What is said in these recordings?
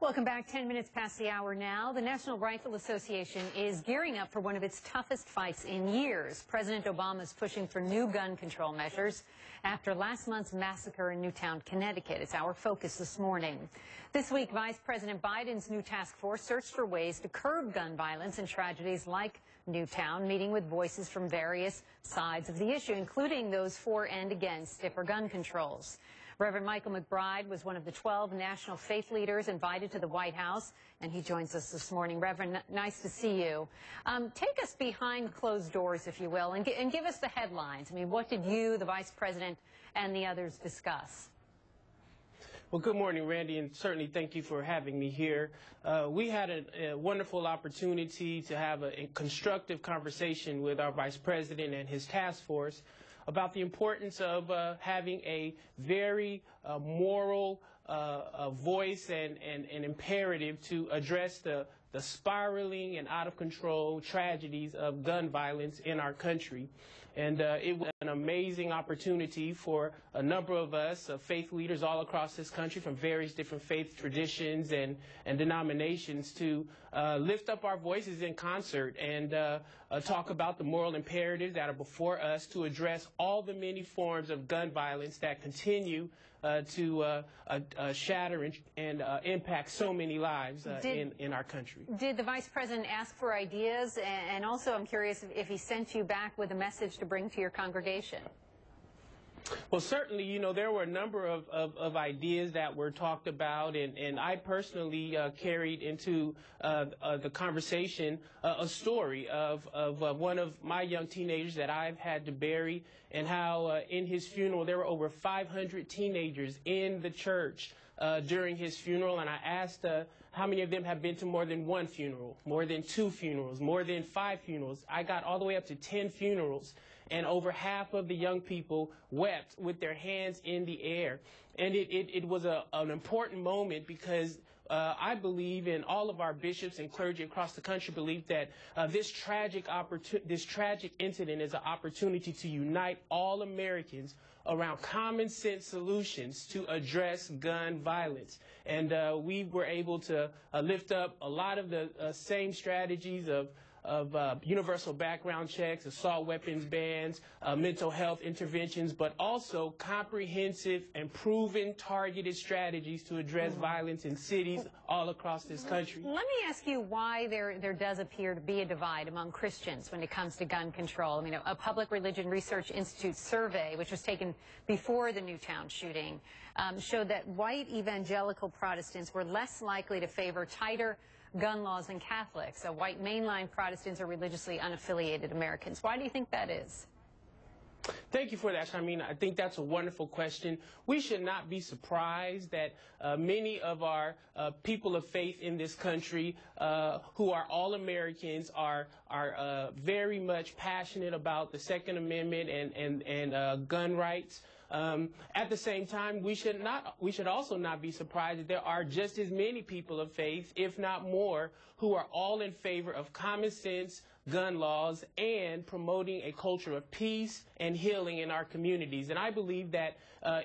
Welcome back. 10 minutes past the hour now. The National Rifle Association is gearing up for one of its toughest fights in years. President Obama is pushing for new gun control measures after last month's massacre in Newtown, Connecticut. It's our focus this morning. This week, Vice President Biden's new task force searched for ways to curb gun violence and tragedies like Newtown, meeting with voices from various sides of the issue, including those for and against stiffer gun controls. Reverend Michael McBride was one of the 12 national faith leaders invited to the White House, and he joins us this morning. Reverend, nice to see you. Take us behind closed doors, if you will, and give us the headlines. I mean, what did you, the Vice President, and the others discuss? Well, good morning, Randy, and certainly thank you for having me here. We had a wonderful opportunity to have a constructive conversation with our Vice President and his task force about the importance of having a very moral voice and imperative to address the spiraling and out-of-control tragedies of gun violence in our country. And it was an amazing opportunity for a number of us, faith leaders all across this country from various different faith traditions and denominations to lift up our voices in concert and talk about the moral imperatives that are before us to address all the many forms of gun violence that continue to shatter and impact so many lives in our country. Did the Vice President ask for ideas? And also, I'm curious if he sent you back with a message to bring to your congregation. Well, certainly, you know, there were a number of ideas that were talked about, and I personally carried into the conversation a story of one of my young teenagers that I've had to bury, and how in his funeral there were over 500 teenagers in the church during his funeral, and I asked how many of them have been to more than one funeral, more than 2 funerals, more than 5 funerals. I got all the way up to 10 funerals. And over half of the young people wept with their hands in the air. And it was an important moment because I believe, and all of our bishops and clergy across the country believe, that this tragic incident is an opportunity to unite all Americans around common sense solutions to address gun violence. And we were able to lift up a lot of the same strategies of universal background checks, assault weapons bans, mental health interventions, but also comprehensive and proven targeted strategies to address violence in cities all across this country. Let me ask you why there does appear to be a divide among Christians when it comes to gun control. I mean, a Public Religion Research Institute survey, which was taken before the Newtown shooting, showed that white evangelical Protestants were less likely to favor tighter gun laws than Catholics. White mainline Protestants are religiously unaffiliated Americans. Why do you think that is? Thank you for that. I mean, I think that's a wonderful question. We should not be surprised that many of our people of faith in this country who are all Americans are very much passionate about the Second Amendment and gun rights. At the same time, we should also not be surprised that there are just as many people of faith, if not more, who are all in favor of common sense gun laws and promoting a culture of peace and healing in our communities. And I believe that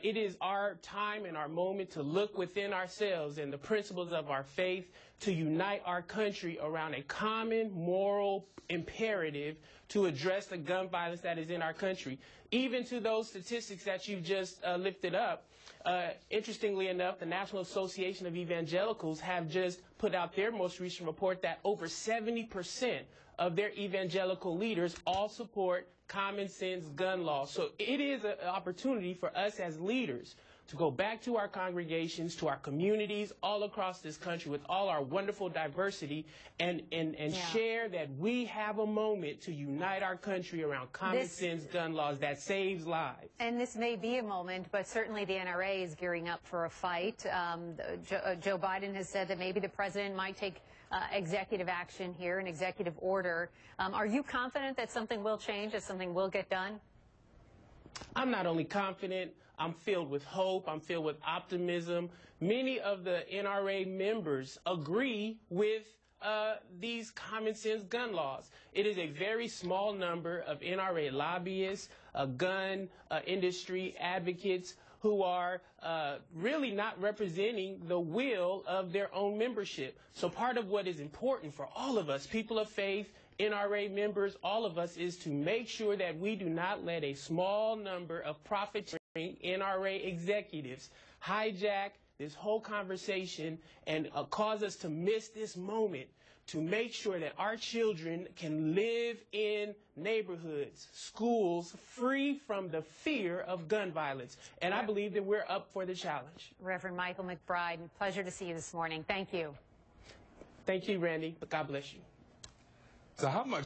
it is our time and our moment to look within ourselves and the principles of our faith to unite our country around a common moral imperative to address the gun violence that is in our country. Even to those statistics that you've just lifted up, interestingly enough, the National Association of Evangelicals have just put out their most recent report that over 70% of their evangelical leaders all support common sense gun laws. So it is an opportunity for us as leaders to go back to our congregations, to our communities all across this country with all our wonderful diversity and share that we have a moment to unite our country around common sense gun laws that saves lives. And this may be a moment, but certainly the NRA is gearing up for a fight. Joe Biden has said that maybe the president might take executive action here, an executive order. Are you confident that something will change, that something will get done? I'm not only confident, I'm filled with hope, I'm filled with optimism. Many of the NRA members agree with these common sense gun laws. It is a very small number of NRA lobbyists, gun industry advocates who are really not representing the will of their own membership. So part of what is important for all of us, people of faith, NRA members, all of us, is to make sure that we do not let a small number of profiteering NRA executives hijack this whole conversation and cause us to miss this moment to make sure that our children can live in neighborhoods, schools, free from the fear of gun violence. And I believe that we're up for the challenge. Reverend Michael McBride, pleasure to see you this morning. Thank you. Thank you, Randy. God bless you. So how much